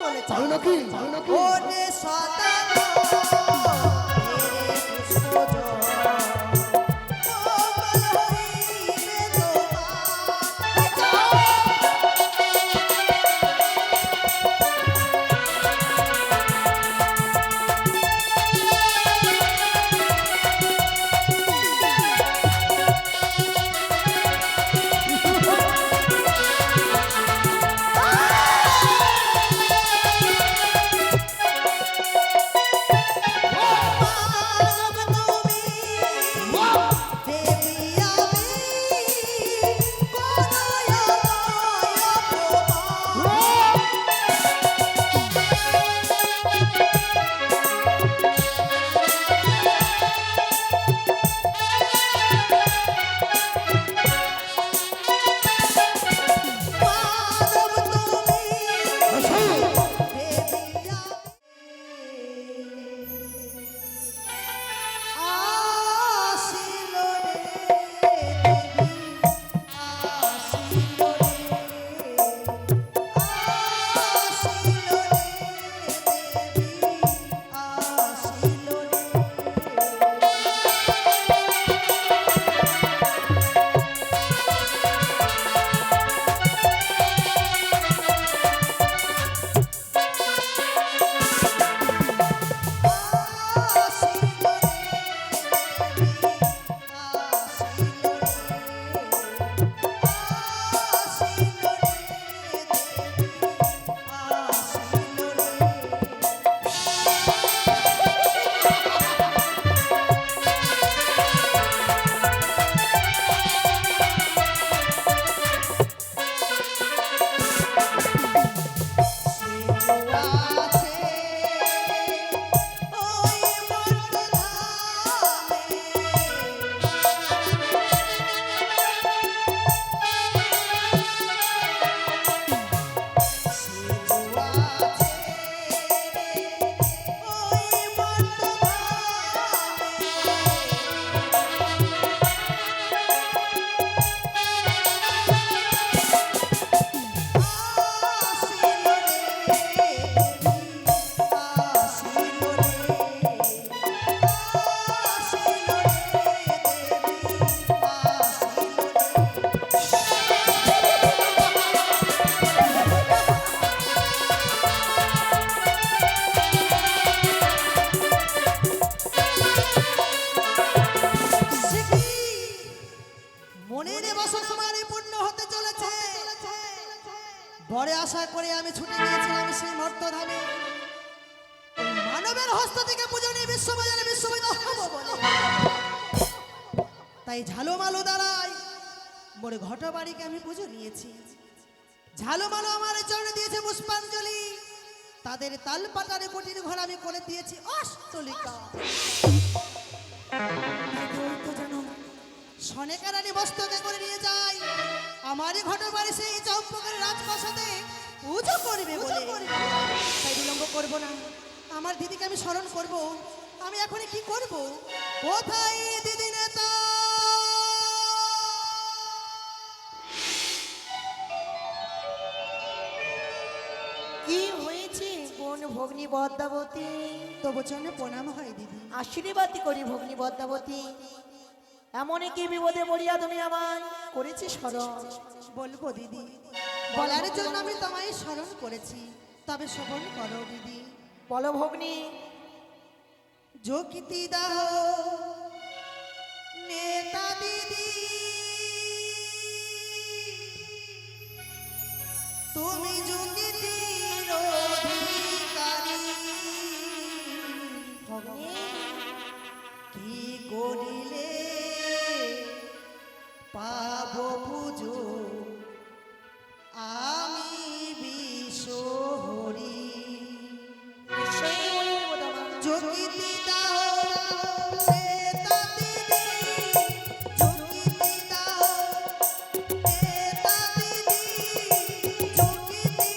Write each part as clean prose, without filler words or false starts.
চাই নাকি ওরে সদা বড় আশা করে আমি ছুটে গিয়েছিলাম সেই মর্তধামে মানবের হস্ত থেকে পুজো নিয়ে বিশ্ববাজারে বিশ্ববিদ হব বলে। তাই ঝালোমালো দ্বারাই বড় ঘটবাড়িকে আমি পুজো নিয়েছি। ঝালোমালো আমার চরণে দিয়েছে পুষ্পাঞ্জলি, তাদের তাল পাতারে কোটির ঘর আমি করে দিয়েছি অষ্টলিকা। সনেকা রানী বস্ত্রকে করে নিয়ে যাই আমারই ঘটবাড়ি সেই চম্পকের রাজপ্রাসাদে পুজো করবে বলে। তাই বিলম্ব করব না, আমার দিদিকে আমি স্মরণ করব। আমি এখন কি করব? কোথায় দিদি নেতা? কি হয়েছে কোন ভগ্নী পদ্মাবতী? তবু চলে প্রণাম হয় দিদি। আশীর্বাদ করি ভগ্নী পদ্মাবতী। এমন কি বিপদে পড়িয়া তুমি আমায় করেছি স্মরণ? বলবো দিদি, বলার জন্য আমি তোমায় স্মরণ করেছি, তবে শ্রবণ করো দিদি। বলো ভগ্নী। যোগিতি দাহ নেতা দিদি, তুমি যোগিতির অধিকারী। ভগ্নী কি করিলে পাবো পুজো আমি বিশ্বহরি? সেই বলিব তোমার। যোগিতি দাও নেতা দিদি, যোগিতি দাও নেতা দিদি, যোগিতি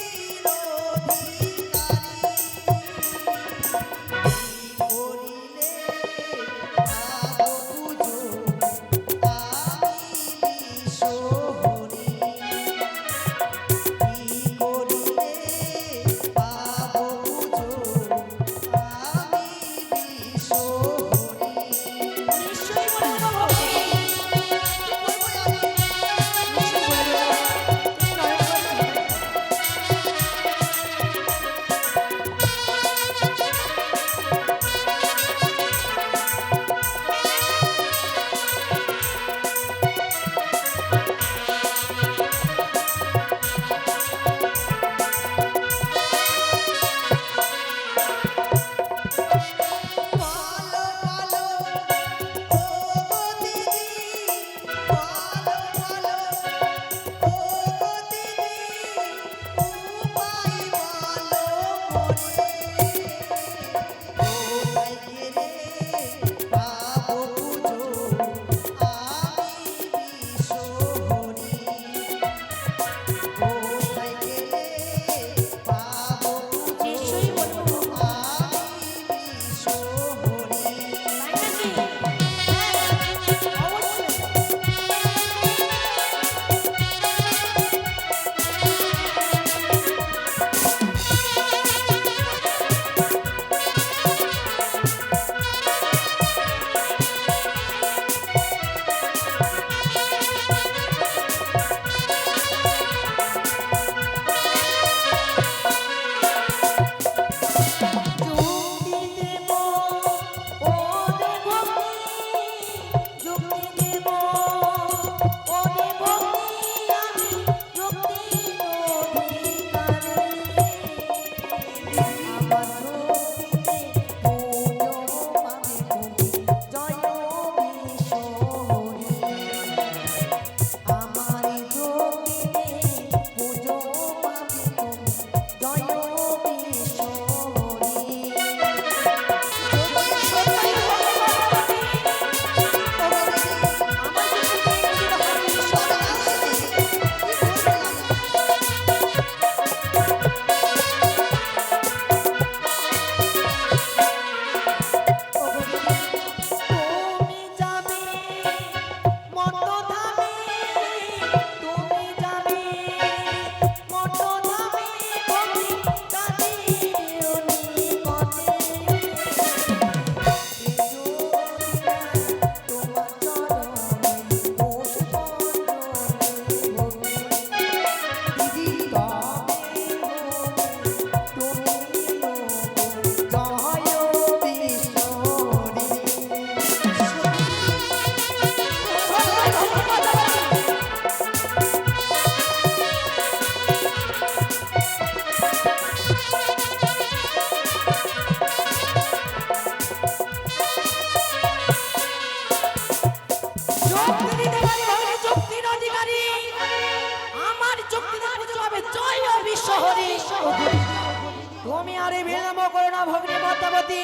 তুমি আরে বিলম্ব করো না ভগ্নী পদ্মাবতী,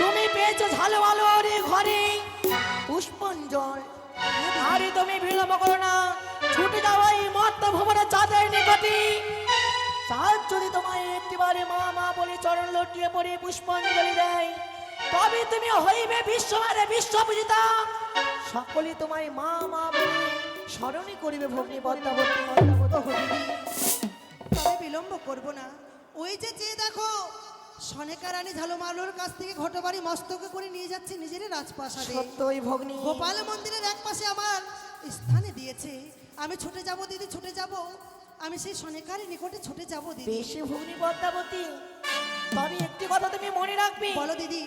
তুমি পেয়েছো ঝালো আলোর ঘরে পুষ্পাঞ্জল। আরে তুমি বিলম্ব করো না, ছুটে যাও এই মত্ত ভবনের চাঁদের নিকটে। চাঁদ যদি তোমায় একটিবারে মা মা বলে চরণ লটিয়ে পড়ে পুষ্পাঞ্জলি দেয়, তবে তুমি হইবে বিশ্বমারে বিশ্বপূজিতা। সকলে তোমায় মা মা বলে স্মরণই করিবে ভগ্নী পদ্মাবতী। ওহো দিদি, তবে বিলম্ব করব না। ওই যে চেয়ে দেখো, সনেকা রানী ঝালুমালুর কাছ থেকে ঘটবাড়ি মস্তকে করে নিয়ে যাচ্ছে নিজের রাজপ্রাসাদে। সত্যই ভগ্নী, গোপাল মন্দিরের এক পাশে আমার স্থানে দিয়েছে। আমি ছুটে যাব দিদি, ছুটে যাব। আমি সেই সনেকারের নিকটে ছুটে যাব দিদি। বেশি ভগ্নী পদ্মাবতী, তবে একটি কথা তুমি মনে রাখবে। বলো দিদি।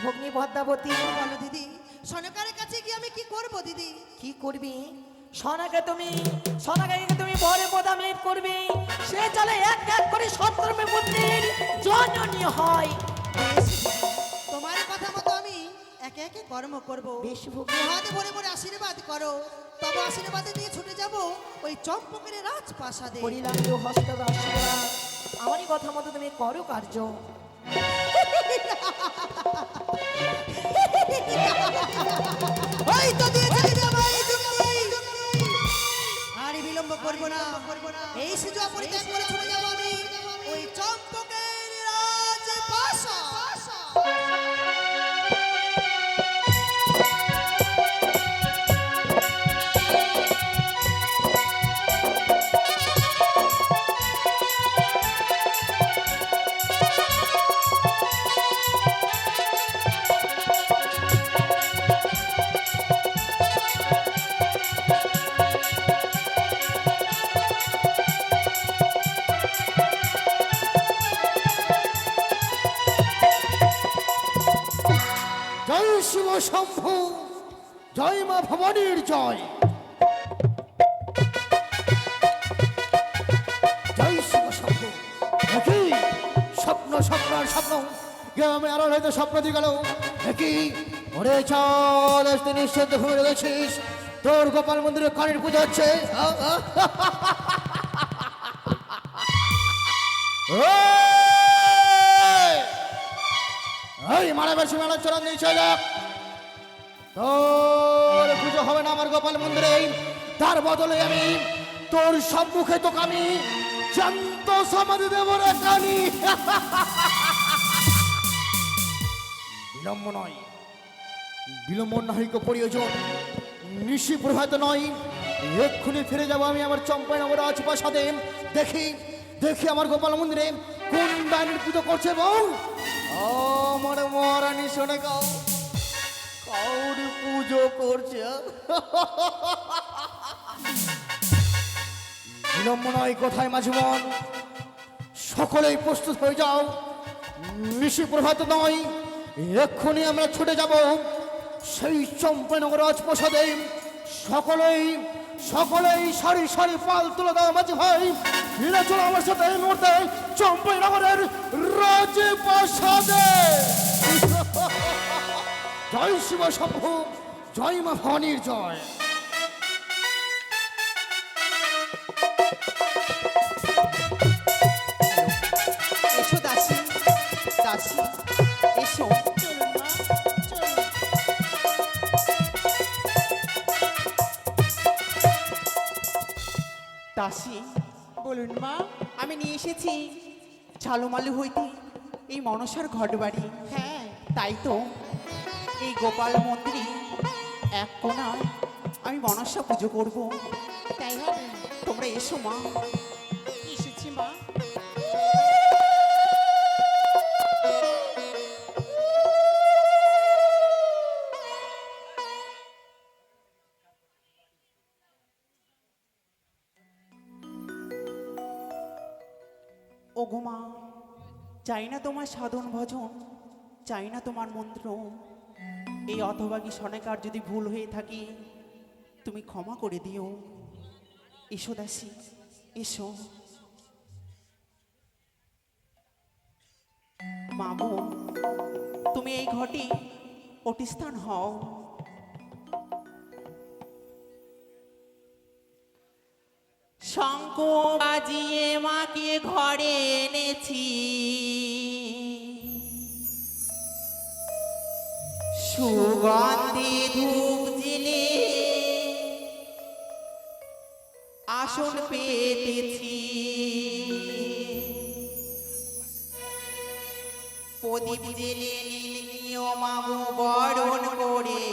ভগ্নী পদ্মাবতী, বলো দিদি, সনেকারের কাছে গিয়ে আমি কি করব দিদি? কি করবি? সোনাকে তুমি বরে পদামেট করবে, সে চলে এক এক করে 17 পুত্রের জননী হয়। বেশ দিদি, তোমার কথা মতো আমি একে একে কর্ম করব। বেশ ভগ্নী, হাতে ভরে ভরে আশীর্বাদ করো, তবে আশীর্বাদে নিয়ে ছুটে যাব ওই চম্পকের রাজপ্রাসাদে। করিলাম তো হস্ত আশীর্বাদ, আমারই কথা মতো তুমি করো কার্য। ওই তো দিয়েছে দিদি আমার এই যুক্তি। আর বিলম্ব করব না, এই সুযোগ পরিত্যাগ করে ছুটে যাব আমি ওই চম্পকের রাজপ্রাসাদ। জয় শিব শম্ভু, জয় মা ভবানীর জয়। জয় শিব শম্ভু। দেখি স্বপ্ন স্বপ্ন আর স্বপ্ন গ্রামে আরো হয়তো স্বপ্ন দিয়ে গেল। দেখি ওরে চল, আজ তুই নিঃশব্দ ঘুমিয়ে রয়েছিস, তোর গোপাল মন্দিরে কানের পুজো হচ্ছে। এই মারা বেশি মেলা চরণ দিয়ে চলে যাক। তোর পুজো হবে না আমার গোপাল মন্দিরে, তার বদলে আমি তোর সম্মুখে তোকে আমি জ্যান্ত সমাধি দেব রে কানি। বিলম্ব নয়, বিলম্ব নাহিক প্রয়োজন, নিশি প্রভাত নয়, এক্ষুনি ফিরে যাব আমি আমার চম্পাইনগর রাজপ্রাসাদে। দেখি দেখি আমার গোপাল মন্দিরে কোন ডাইনির পুজো করছে এবং আমার মহারানী শোনে কাউরি পুজো করছে। বিলম্ব নয়, কোথায় মাঝিমন? সকলেই প্রস্তুত হয়ে যাও, নিশি প্রভাত নয়, এক্ষুনি আমরা ছুটে যাব সেই চম্পাইনগর রাজপ্রাসাদে। সকলেই সকলেই সারি সারি পাল তুলে দাও মাঝি ভাই, ফিরে চলো আমার সাথে এই মুহূর্তে চম্পাইনগরের রাজপ্রাসাদে। জয় শিব শম্ভু, জয় মা ভবানীর জয়। এসো দাসী, দাসী এসো। দাসী, বলুন মা। আমি নিয়ে এসেছি ঝালুমালু হইতে এই মনসার ঘটবাড়ি। হ্যাঁ, তাই তো এই গোপাল মন্দিরে এক কোণায় আমি মনসা পুজো করব। তাই হবে, তোমরা এসো মা। এসেছি মা। ওগো মা, চাই না তোমার সাধন ভজন, চাই না তোমার মন্ত্র। এই অথবাগী সনেকার যদি ভুল হয়ে থাকে তুমি ক্ষমা করে দিও। এসো দাসী, এসো। মা গো, তুমি এই ঘটে অটিস্থান হও। শঙ্খ বাজিয়ে মাকে লুকিয়ে ঘরে এনেছি সুগন্ধি ধূপ জেলে আসন পেতেছি প্রদীপ জেলে নীল মাগো বরণ করে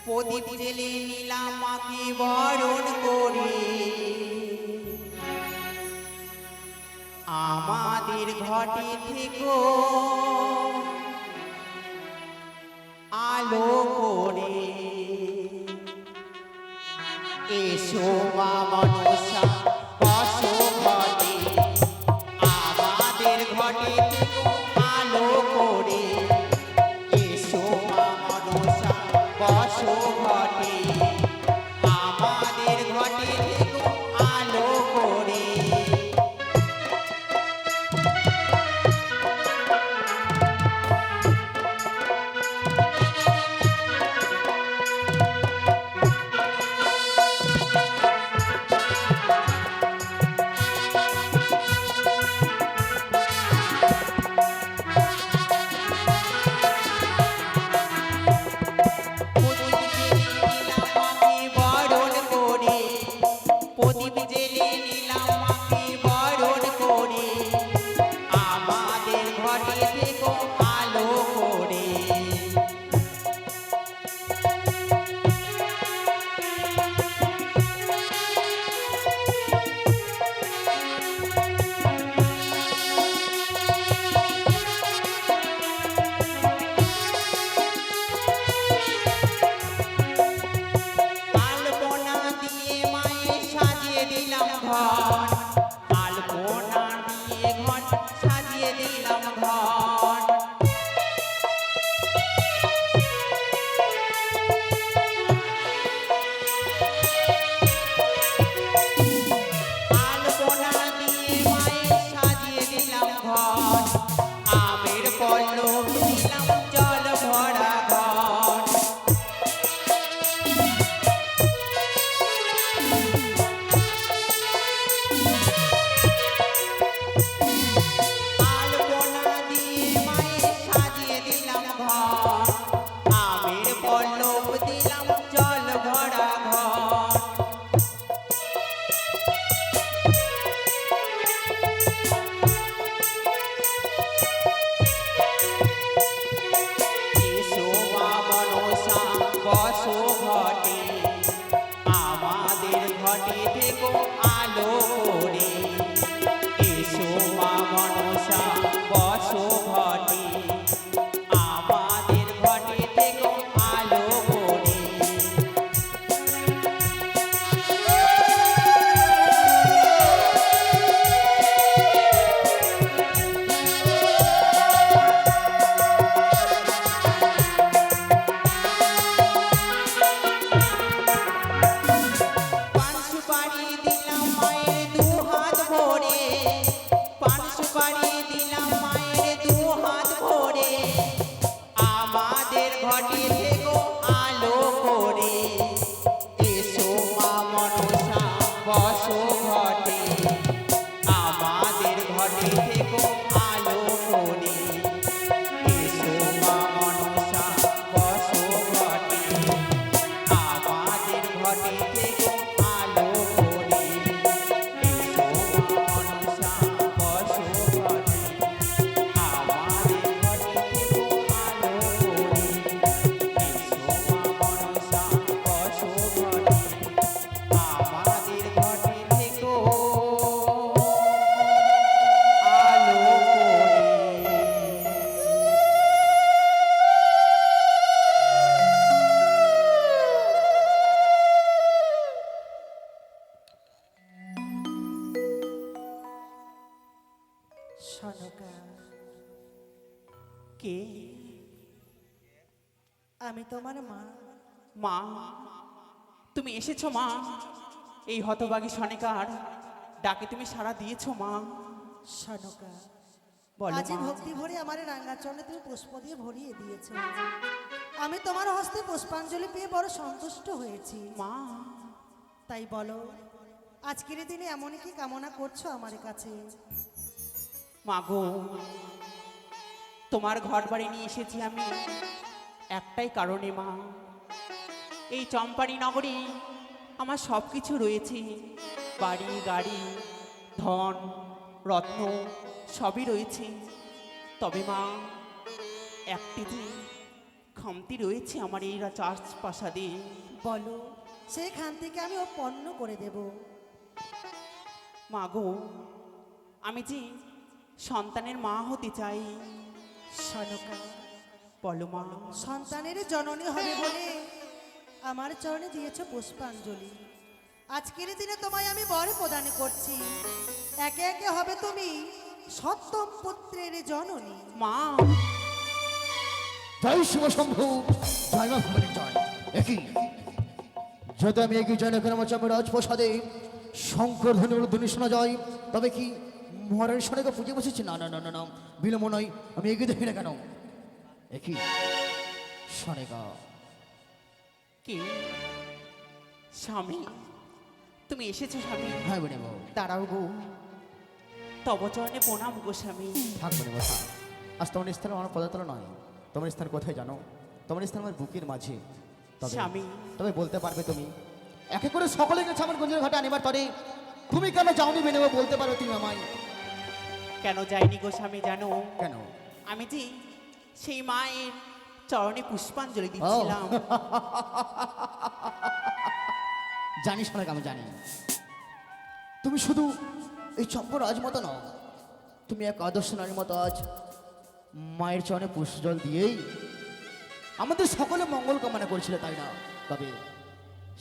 প্রদীপ জেলে নিলাম মাকে বরণ করে আমাদের ঘটে থেকো আলো করে এসো মা মনসা বসো ঘটে আমাদের ঘটে থেকো আলো করে এসো মা মনসা বসো ঘটে আমাদের ঘটে থেকো আলো করে প্রদীপ জেলে নিলাম মাকে বরণ করে আমাদের ঘরে থেকো আলো করে আলপনা দিয়ে মায়ে সাজিয়ে দিলাম ঘর আলপনা দিয়ে ঘর সাজিয়ে দিলাম ঘর আলপনা দিয়ে মায়ে সাজিয়ে দিলাম ঘর আমের পল্লব দিলাম জল ভরা ঘর আলপনা দিয়ে মায়ে সাজিয়ে দিলাম ঘর আমের পল্লব দিলাম জল ভরা ঘর এসো মা মনসা বসো ঘটে আমাদের ঘটে থেকো আলো করে এসো মা মনসা বসো ঘটে আমাদের ঘটে থেকো আলো করে পান সুপারি দিলাম মায়ের দু হাত ভরে পান সুপারি দিলাম মায়ের দু হাত ভরে আমাদের ঘটে থেকো আলো করে এসো মা মনসা বসো ঘটে আমাদের ঘটে থেকো আলো করে এসো মা মনসা বসো ঘটে আমাদের ঘটে থেকো আলো করে এসো মা মনসা বসো ঘটে আমাদের ঘটে থেকো আলো করে এসো মা মনসা বসো ঘটে আমাদের ঘটে থেকো আলো সনকা কে আমি তোমার মা মা তুমি এসেছো মা এই হতভাগী সনেকার ডাকে তুমি সাড়া দিয়েছো মা সনকা বলো আজি মা। ভক্তি ভরে আমার রাঙ্গাচরণে তুমি পুষ্প দিয়ে ভরিয়ে দিয়েছো আমি তোমার হস্তে পুষ্পাঞ্জলি পেয়ে বড় সন্তুষ্ট হয়েছি মা তাই বলো আজকের দিনে এমন কি কামনা করছো আমার কাছে? মাগো, তোমার ঘর বাড়ি নিয়ে এসেছি আমি একটাই কারণে মা। এই চম্পারি নগরে আমার সব কিছু রয়েছে, বাড়ি গাড়ি ধন রত্ন সবই রয়েছে। তবে মা, একটি যে খামতি রয়েছে আমার এই চাষপ্রাসাদে। বলো, সেখান থেকে আমি পণ্য করে দেব। মাগো, আমি যে সন্তানের মা হতে চাই। সনকা, বলো মা। সন্তানের জননী হবে বলে আমার চরণে দিয়েছ পুষ্পাঞ্জলি। আজকের দিনে তোমায় আমি বর প্রদান করছি। একে একে হবে তুমি সপ্তম পুত্রের জননী। মা, জয় শিব শম্ভু, জয় মা ভবানী জয়। একই যদি আমি এগিয়ে যাই না কেন আমার চাপের রাজপ্রসাদে শঙ্কর ধ্বনি শোনা যায়, তবে কি মহারানী সনেকে পুজো বসেছি? না না না না না, বিলম্ব নয়, আমি এগিয়ে দেখি না কেন। একই সনেকা, কি স্বামী, তুমি এসেছো স্বামী? হ্যাঁ বেনে বাবু, দাঁড়াও গো, তব চরণে প্রণাম গো স্বামী। থাক বেনে বাবু থাক। আজ তোমার স্থান আমার পদাতলা নয়, তোমার স্থান কোথায় জানো? তোমার স্থান আমার বুকের মাঝে। তবে স্বামী। তবে বলতে পারবে তুমি, একে করে সকলে গেছে আমার গঞ্জের ঘাটে আনিবার তরে, তুমি কেন যাওনি বেনে বাবু? বলতে পারো তুমি আমায়? কেন যাইনি গো স্বামী জানো? কেন? আমি যে সেই মায়ের চরণে পুষ্পাঞ্জলি দিচ্ছিলাম। জানিস না, আমি জানি তুমি শুধু এই চম্পর আজ মতো নও, তুমি এক আদর্শ নারীর মতো আজ মায়ের চরণে পুষ্পজল দিয়েই আমাদের সকলে মঙ্গল কামনা করেছিলে, তাই না? তবে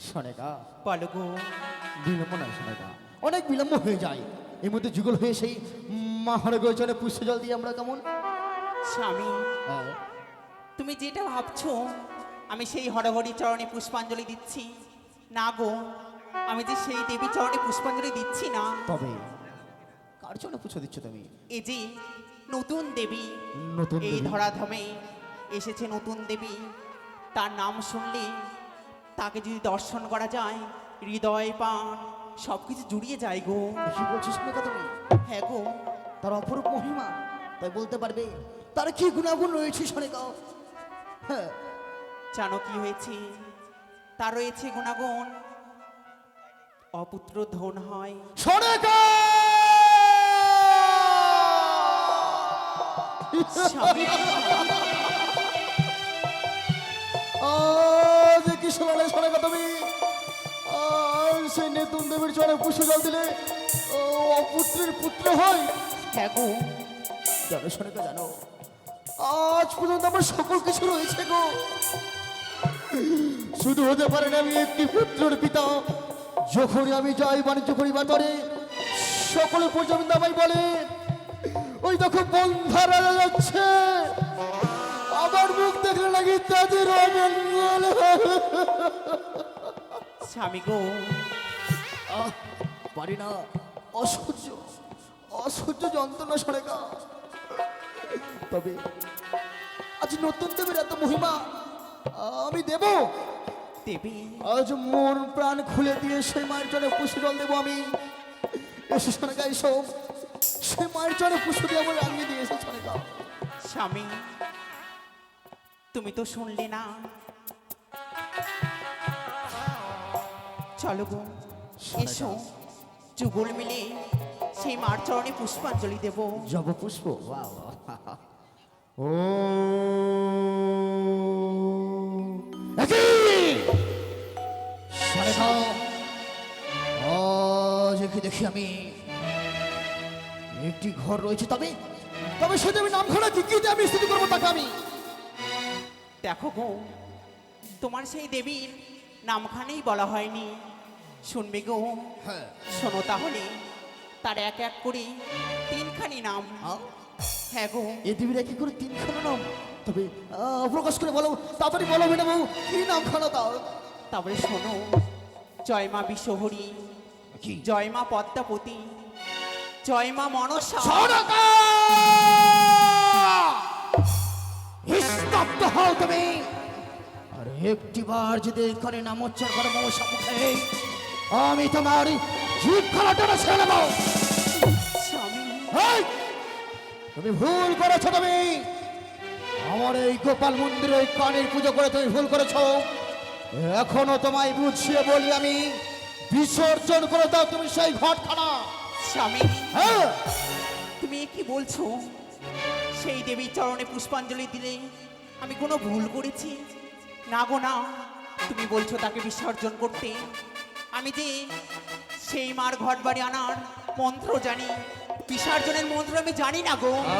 সনেকা, বলো গো। বিলম্ব নয় সনেকা, অনেক বিলম্ব হয়ে যায়। এর মধ্যে যুগল হয়ে সেই মা হরে চরণে পুষ্পজল দিয়ে আমরা কেমন? স্বামী, হ্যাঁ, তুমি যেটা ভাবছো আমি সেই হরহরি চরণে পুষ্পাঞ্জলি দিচ্ছি, না গো, আমি যে সেই দেবী চরণে পুষ্পাঞ্জলি দিচ্ছি না। তবে কার চরণে পুষ্প দিচ্ছ তুমি? এই যে নতুন দেবী, নতুন এই দেবী? ধরাধামে এসেছে নতুন দেবী, তার নাম শুনলে তাকে যদি দর্শন করা যায় হৃদয় প্রাণ সব কিছু জুড়িয়ে যায় গো। কি বলছো সনেকা তুমি? হ্যাঁ গো। তার অপরূপ মহিমা, তাই বলতে পারবে তার কি গুণাগুণ রয়েছে সনেকা? হ্যাঁ, জানো কি হয়েছে? তার রয়েছে গুণাগুণ, অপুত্র ধন হয়। সনেকা! স্বামী, আজ কি শোনালে সনেকা তুমি? আজ সেই নতুন দেবীর চরণে পুষ্প জল দিলে ও অপুত্রের পুত্র হয়? হ্যাঁ গো। জানো সনেকা, জানো আজ পর্যন্ত আমার সকল কিছু রয়েছে গো, শুধু হতে পারে না আমি একটি পুত্রের পিতা। যখনই আমি যাই বাণিজ্য করিবার তরে সকলে পর্যন্ত আমায় বলে, ওই দেখো বন্ধা রাজা যাচ্ছে, আমার মুখ দেখলে নাকি তাদের অমঙ্গল। স্বামী গো, আহ, পারি না, অসহ্য অসহ্য যন্ত্রণা সরেগা। তবে আজ নতুন দেবের এত মহিমা আমি দেব। দেবী, আজ মন প্রাণ খুলে দিয়ে সেই মায়ের জন্য পুষ্প জল দেবো আমি। এসে সনেকা, এসো, সেই মায়ের জন্য পুষ্প দিয়ে আমার রাঙিয়ে দিয়ে এসে সনেকা। স্বামী, তুমি তো শুনলে না। চলো গো, এসো, যুগল মিলে সেই মার চরণে পুষ্পাঞ্জলি দেব। জব পুষ্প, বাহ বাহ। ও সনেকা, আজ একে দেখি আমি একটি ঘর রয়েছে, তবে তবে সেটা আমি নামখানা কি দিয়ে আমি স্থিতি করবো তাকে আমি? দেখো গো, তোমার সেই দেবীর নামখানেই বলা হয়নি, শুনবে গো। হ্যাঁ, শোনো তাহলে, তার এক এক করে তিনখানি নাম। হ্যাঁ গো। এ দেবীরা কি করে তিনখানা নাম? তবে প্রকাশ করে বলো, তাড়াতাড়ি বলো ম্যাডাম, কি নামখানা তাও? তারপরে শোনো, জয় মা বিশ্বহরি, কি? জয় মা পদ্মাবতী, জয় মা মনসা। সনেকা! স্তব্ধ হও তুমি। আর একটিবার যদি এখানে নাম উচ্চার করো মোর সম্মুখে, আমি তোমার জিভ খালাটা ছেড়ে নেবো। স্বামী এই, তুমি ভুল করেছো। তুমি আমার এই গোপাল মন্দিরে কানের পুজো করে তুমি ভুল করেছো। এখনো তোমায় বুঝিয়ে বলি আমি, বিসর্জন করে দাও তুমি সেই ঘটখানা। স্বামী হ্যাঁ, তুমি এ কি বলছো? সেই দেবীর চরণে পুষ্পাঞ্জলি দিলে আমি কোনো ভুল করেছি? না গো না, তুমি বলছো তাকে বিসর্জন করতে। আমি যে সেই মার ঘট বাড়ি আনার মন্ত্র জানি, বিসর্জনের মন্ত্র আমি জানি না গো। না।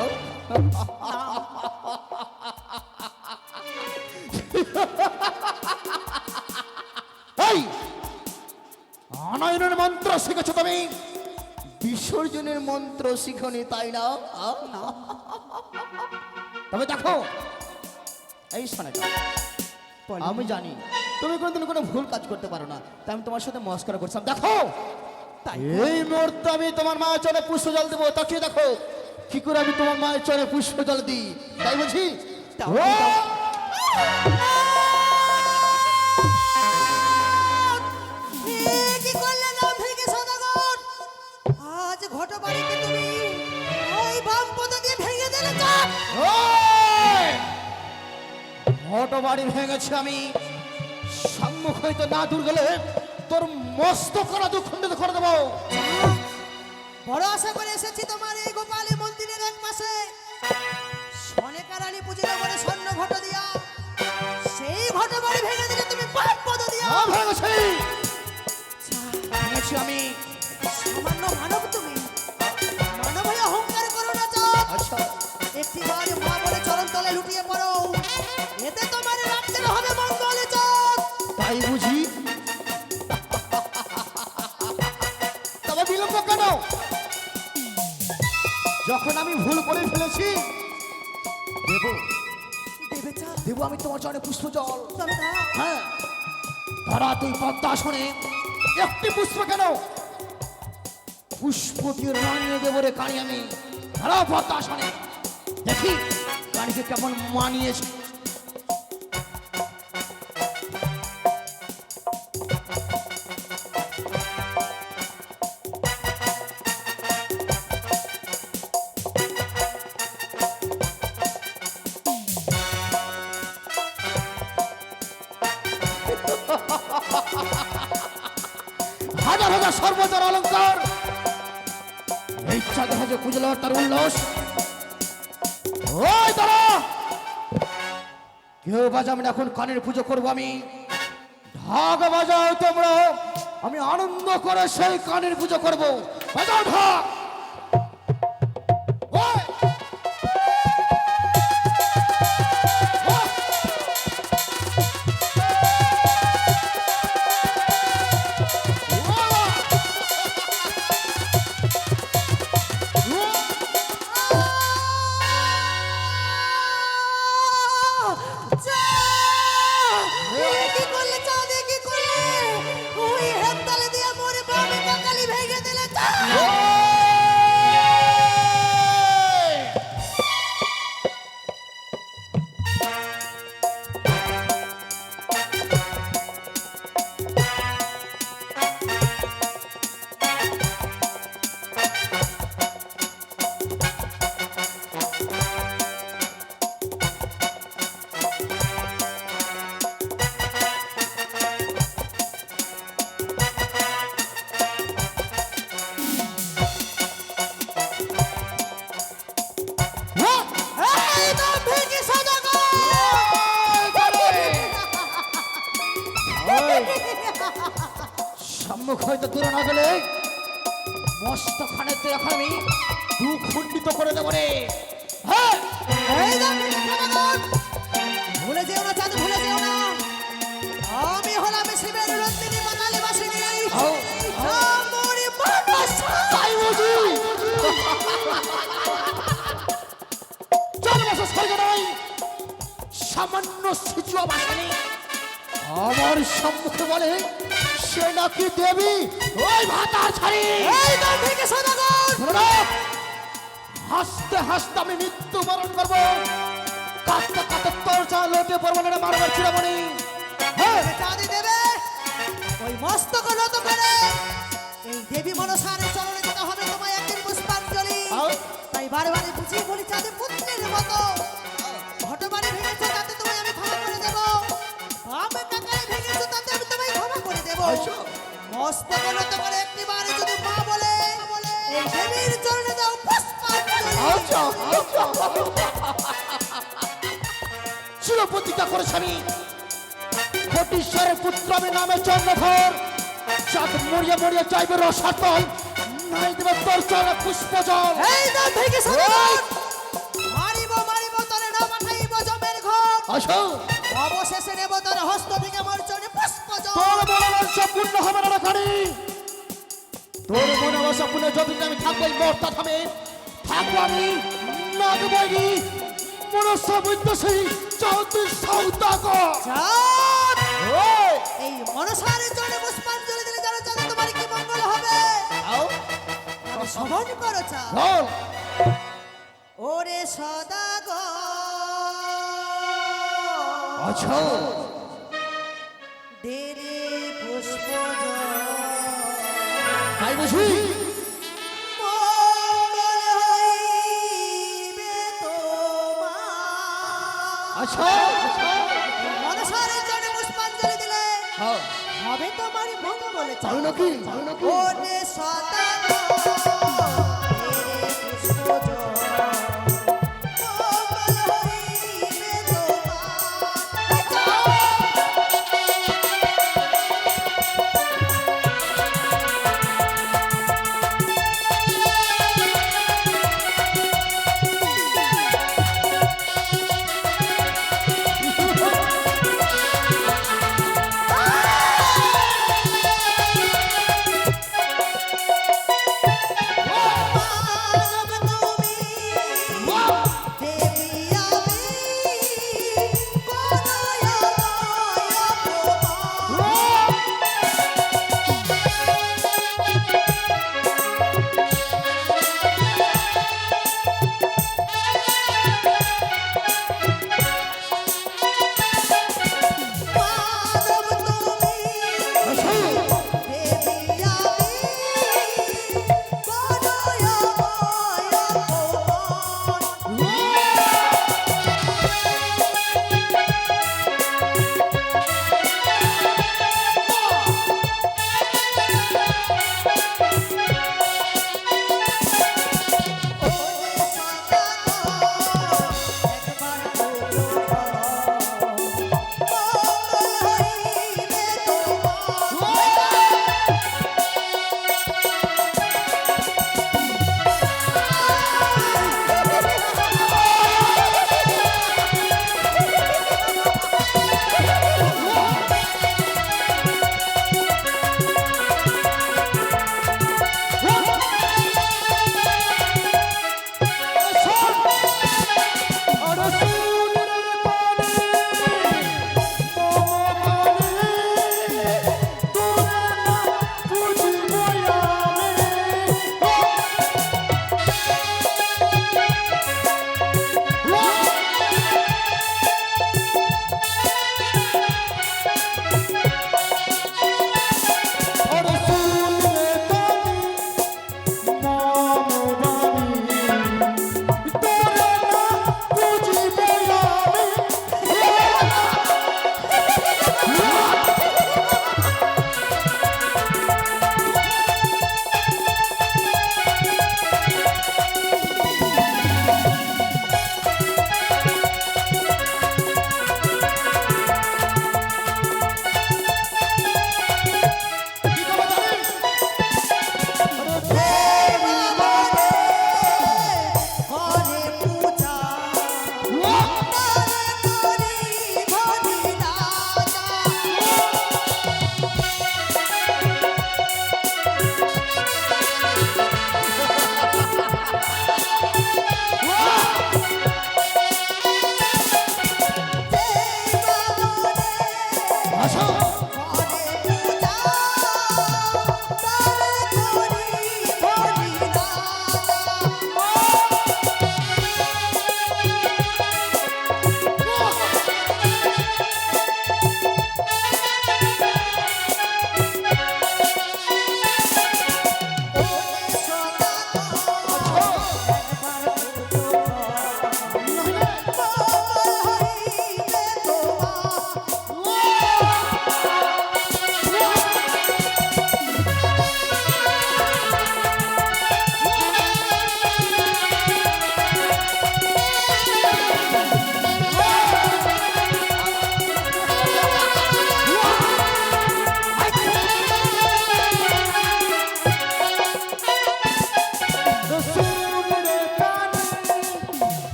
এই আনয়নের মন্ত্র শিখেছো তুমি, বিসর্জনের মন্ত্র শিখনি তাই না? তবে দেখো এই শোনাটা, আমি জানি তুমি কোনোদিন কোনো ভুল কাজ করতে পারো না, তাই আমি তোমার সাথে মস্করা করছিলাম। দেখো তাই এই মুহূর্তে আমি তোমার মায়ের চরে পুষ্প জল দেবো, তাকিয়ে দেখো কি করে আমি তোমার মায়ের চরে পুষ্প জল দিই, তাই বলছি। দাও, ও! দাও। এ কি করলে না ভেঙে সদাগর? আজ ঘটবাড়িকে তুমি ওই বাম পদা দিয়ে ভেঙে দিলে চাপ। ওই! মোটো বাড়ি ভেঙেছি আমি, সম্মুখ হইতে না দূর গেলে তোর মস্ত করা দুঃখণ্ডিত করে দেবো। বড় আশা করে এসেছি তোমার এই গোপালী মন্দিরের এক মাসে সনেকারানী পুজো করে স্বর্ণ ঘট দিয়া সেই ঘটবাড়ি ভেঙে দিলে তুমি বাম পদা দিয়া। হ্যাঁ, ভেঙেছি ভেঙেছি আমি। সামান্য মানব তুমি, মানব হয়ে অহংকার করো না চাপ। আচ্ছা, একটি বার মা বলে চরণ তলে লুটিয়ে পড়ো, এতে তোমার রাজ্যের হবে মঙ্গল চাপ। তাই বুঝি? তবে বিলম্ব কেন? যখন আমি ভুল করে ফেলেছি দেবো, দেবে চাপ দেবো আমি তোমার চরণে পুষ্প জল। তবে না হ্যাঁ, ধরা তুই পদ্মাসনে একটি পুষ্প কেন, পুষ্প দিয়ে রানিয়ে দেবো রে কানি আমি। ধরা পদ্মাসনে, দেখি কানিকে কেমন মানিয়েছে। হাজার হাজার সর্বতর অলঙ্কার, এই চাঁদ হাজার কুজল তার উল্লাস। ওই দাঁড়া, কেউ বাজাবে না, এখন কানের পুজো করবো আমি। ঢাক বাজাও তোমরা, আমি আনন্দ করে সেই কানের পুজো করবো। বাজাও ঢাক। ওই! ওহ! কি করলে চাঁদ, এ কি করলে? ওই হাততালি দিয়ে মোরে বামে কাকালি ভেঙে দিলে চাঁদ। এই দাম ভেঙে সদাগর। সম্মুখ হইতে দূরে না গেলে মস্ত খানের এখন আমি দুখণ্ডিত করে দেবো রে। হ্যাঁ, এই দাম ভেঙে সদাগর। ভুলে যেও না চাঁদ, ভুলে যেও না, আমি হলাম শিবের রত্নী মাতালি বাসিনী। আও, মোরে মানুষ তাই বুঝি? চার বছর স্বর্গ নয়, সামান্য সিচুয়া বাসানি আমার সম্মুখে বলে সে নাকি দেবী। ওই ভাতার ছাড়ি, এই দাম ভেঙে সদাগর। ধরে রাখ। হাসতে হাসতে আমি মৃত্যু বরণ করবো, কাঁদতে কাঁদতে তোর চা লোটে পড়বো না মারবার চিরামণি। হ্যাঁ, চাঁদি দেবে ওই মস্তক নত করে এই দেবী মনসার চরণে যেতে হবে তোমায় একদিন পুষ্পাঞ্জলি। আও। তাই বারবার বুঝিয়ে বলি চাঁদে পুত্রের মতো ঘটবাড়ি ভেঙেছো তাতে তোমায় আমি ক্ষমা করে দেবো, বাবা কাকায় ভেঙেছো তাতে আমি তোমায় ক্ষমা করে দেবো। আচ্ছা। মস্তক নত করে একটিবারে যদি মা বলে এই দেবীর চরণে দাও পুষ্পাঞ্জলি। আচ্ছা চিরপ্রতিজ্ঞা করেছি আমি কোটিশ্বরের পুত্র আমি নামে চন্দ্রধর চাঁদ মরিয়া মরিয়া চাইবে রসাতল নাই দেবে তোর চলে পুষ্প জল। এই দাম ভেঙে সদাগর মারিব মারিব তলে না পাঠাইব জমের ঘর, আসো অবশেষে নেব তোর হস্ত থেকে মোর চরণে পুষ্প জল। তোর মনোবাসা পূর্ণ হবে না রাখানি, তোর মনোবাসা পূর্ণ যতদিন আমি থাকবো এই মর্তা থামে থাকবো আমি নাগবৈরী মনসা বৈদ্যশ্রী চৌধুরী সৌদাগর। চাঁদ, ওই এই মনসার চরণে পুষ্পাঞ্জলি দিলে জানো চাঁদে তোমার কি মঙ্গল হবে? আও তবে শ্রবণ করো চাঁদ। বল ওরে সদাগর আচ্ছা দেরে পুষ্প জল, তাই বুঝি মঙ্গল হইবে তোমার। আচ্ছা মনসার চরণে পুষ্পাঞ্জলি দিলে হ্যাঁ হবে তোমার মঙ্গল চাঁদ। তাই নাকি তাই নাকি ওরে সদাগর দেরে পুষ্প জল, মঙ্গল হইবে তোমার।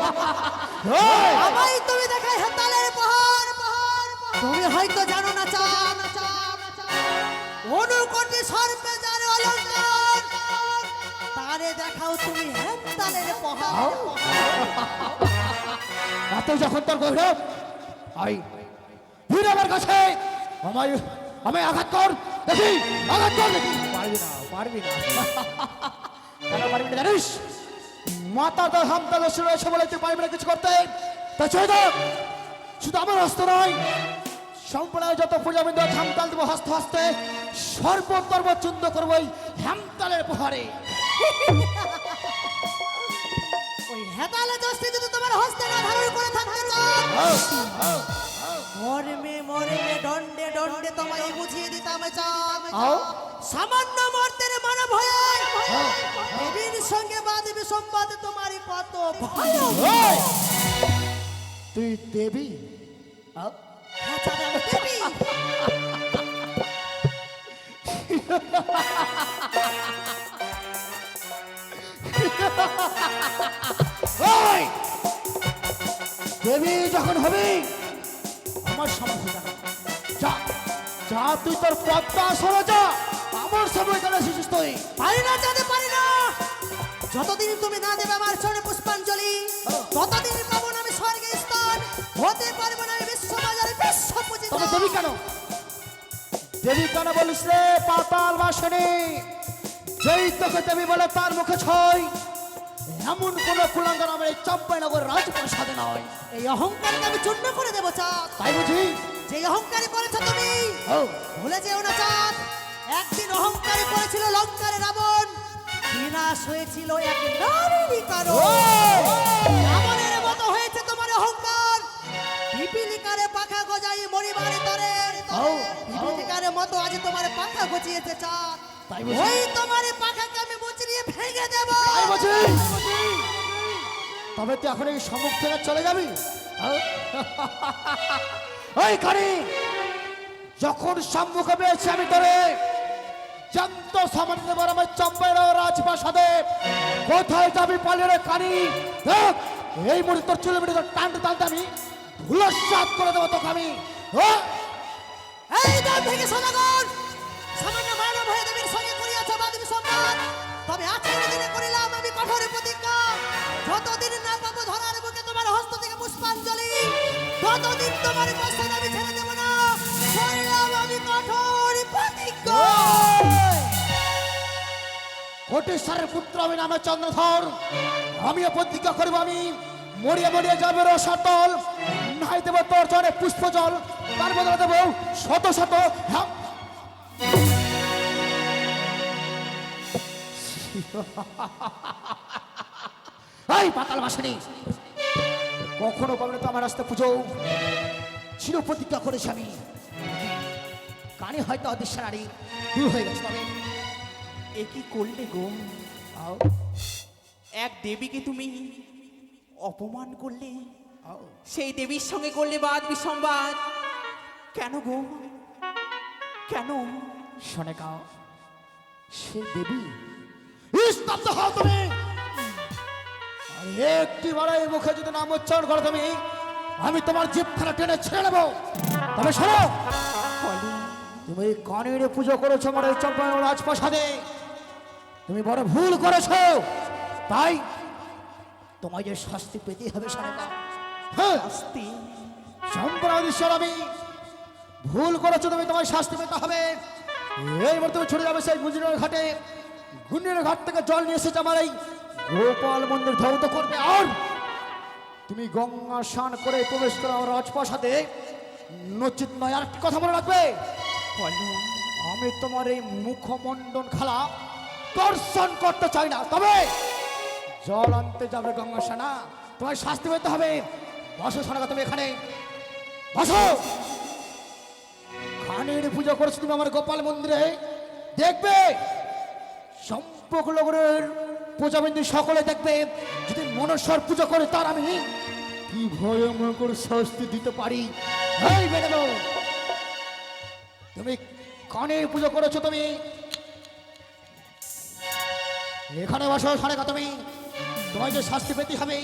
এই, আমায় তুমি দেখাই হেতালের পাহাড় পাহাড় পাহাড়। তুমি হয়তো জানো না চাঁদ অনুকোটি সর্পে যার অলঙ্কার তারে দেখাও তুমি হেতালের পাহাড় এত যখন তোর গৌরব আই ফিরে আমার কাছে আমায় আমায় আঘাত কর দেখি আঘাত কর দেখি পারবি না কেন পারবি না জানিস মাতা তো হামতালে শুরু হয়েছে বলে তুই পারবি না কিছু করতে তা ছেড়ে দাও শুধু আমার হস্ত নয় সম্প্রদায় যত পূজাবিন্দু হামতাল দেবো হস্তে হস্তে সর্বতর্ব চুন্দ করবো এই হামতালের পাহাড়ে ওই হেতালে দোষটি যদি তোমার হস্তে না ধারণ করে থাকতে চাও মর্মে মর্মে দণ্ডে দণ্ডে তোমায় বুঝিয়ে দিতাম চাঁদ আও সামান্য মর্তের মানব হয়ে দেবীর সঙ্গে বাঁধবে সম্বাদ তোমার কত ভয় এই! তুই দেবী আও? হ্যাঁ, চাঁদ, আমি দেবী এই! দেবী যখন হবি আমার সামনে যা যা যা তুই তোর পদ্মা সরে যা আমার সময় কেন এসেছিস তুই পারি না চাঁদে পারি না যতদিন তুমি না দেবে আমার চরণে পুষ্পাঞ্জলি ততদিন পাবো না আমি স্বর্গে স্থান হতে পারবো না আমি বিশ্ববাজারে বিশ্ব পূজিত তবে দেবী কেন দেবী কেন বলিস রে পাতাল বাসনে যেই তোকে দেবী বলে তার মুখে ছয় এমন কোন কুলাঙ্গার আমার এই চম্পাইনগর রাজপ্রাসাদে নয় এই অহংকারকে আমি চূর্ণ করে দেবো চাঁদ তাই বুঝি যে অহংকারী করেছো তুমি ও ভুলে যেও না চাঁদ একদিন অহংকারী করেছিল লঙ্কারে রাবণ বিনাশ হয়েছিল এক নারীরই কারণ রাবণের মতো হয়েছে তোমার অহংকার পিপিলিকারে পাখা গজাই মরিবারে তরে পিপিলিকারে মতো আজ তোমার পাখা গজিয়েছে চাঁদ তাই বুঝি? ওই তোমার পাখাকে আমি বুঝিয়ে ভেঙে দেব তাই বুঝি? তবে তুই এখন এই সম্মুখ থেকে চলে যাবি ওই খানি যখন সম্মুখে পেয়েছি আমি তোরে জান্ত সামান্য বার আমার চম্পাইর রাজপ্রাসাদে কোথায় যাবি পালিয়ে কানি দেখ এই মুহূর্তে তোর চুলে বেড়ে টানতে টানতে আমি ধুলস্বাদ করে দেবো তোকে আমি হ্যাঁ? এই দাম থেকে সদাগর সামান্য মানব হয়ে দেবীর সঙ্গে করিয়াছ বাদবী সম্মান তবে আজকের দিনে করিলাম আমি কঠোর প্রতিজ্ঞা যতদিন না পাবো ধরার বুকে তোমার হস্ত থেকে পুষ্পাঞ্জলি ততদিন তোমার কষ্ট আমি ছেড়ে দেব না করিলাম আমি কঠোর প্রতিজ্ঞা কোটেশ্বরের পুত্র আমি নামে চন্দ্রধর আমিও প্রতিজ্ঞা করবো আমি মরিয়ে মরিয়ে যাবে রসাতল নাই দেবো তোর চরে পুষ্প জল তার বদলে দেবো শত শত এই পাতাল বাসনি কখনো পাবে তো আমার রাস্তা পুজো চির প্রতিজ্ঞা করেছি আমি কানে হয়তো অদৃশ্য নারী দূর হয়ে গেছে তবে এ কি করলে গো আও এক দেবীকে তুমি অপমান করলে আও সেই দেবীর সঙ্গে করলে বাদ বিসম্বাদ কেন গো কেন শোনে গাও সে দেবী স্তব্ধ হও তুমি আর একটি বার এই মুখে যদি নাম উচ্চারণ করো তুমি আমি তোমার জিভখানা টেনে ছেড়ে নেবো তবে শোনো তুমি কানের পুজো করেছো আমার এই চম্পায়ন রাজপ্রাসাদে তুমি বড় ভুল করেছো তাই তোমায় যে শাস্তি পেতে হবে শোনে গাও হ্যাঁ শাস্তি সম্প্রদায়ের আমি ভুল করেছো তুমি তোমার শাস্তি পেতে হবে এইবার তুমি ছুটে যাবে সেই গুজরাটের ঘাটে গুজরাটের ঘাট থেকে জল নিয়ে এসেছে আমার এই গোপাল মন্দির ধৌত করবে আর তুমি গঙ্গা স্নান করে প্রবেশ করো আমার রাজপ্রাসাদে নচিত নয় আর একটি কথা মনে রাখবে বলো আমি তোমার এই মুখমণ্ডন খেলা দর্শন করতে চাই না তবে জল আনতে যাবে গঙ্গা স্নানা তোমার শাস্তি পেতে হবে বসো সোনাগা তুমি এখানে বসো খানের পুজো করছো তুমি আমার গোপাল মন্দিরে দেখবে সম্পর্ক লগরের পূজাবিন্দু সকলে দেখবে যদি মনস্বর পুজো করে তার আমি কি ভয়ঙ্কর শাস্তি দিতে পারি এই বেরোবো তুমি কানের পুজো করেছো তুমি এখানে বসো সাড়ে তুমি তোমায় যে শাস্তি পেতে হবে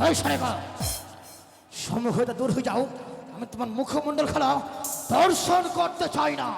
এই সারেগা সম্মুখ হতে দূর হয়ে যাও, আমি তোমার মুখমণ্ডল খেলা দর্শন করতে চাই না।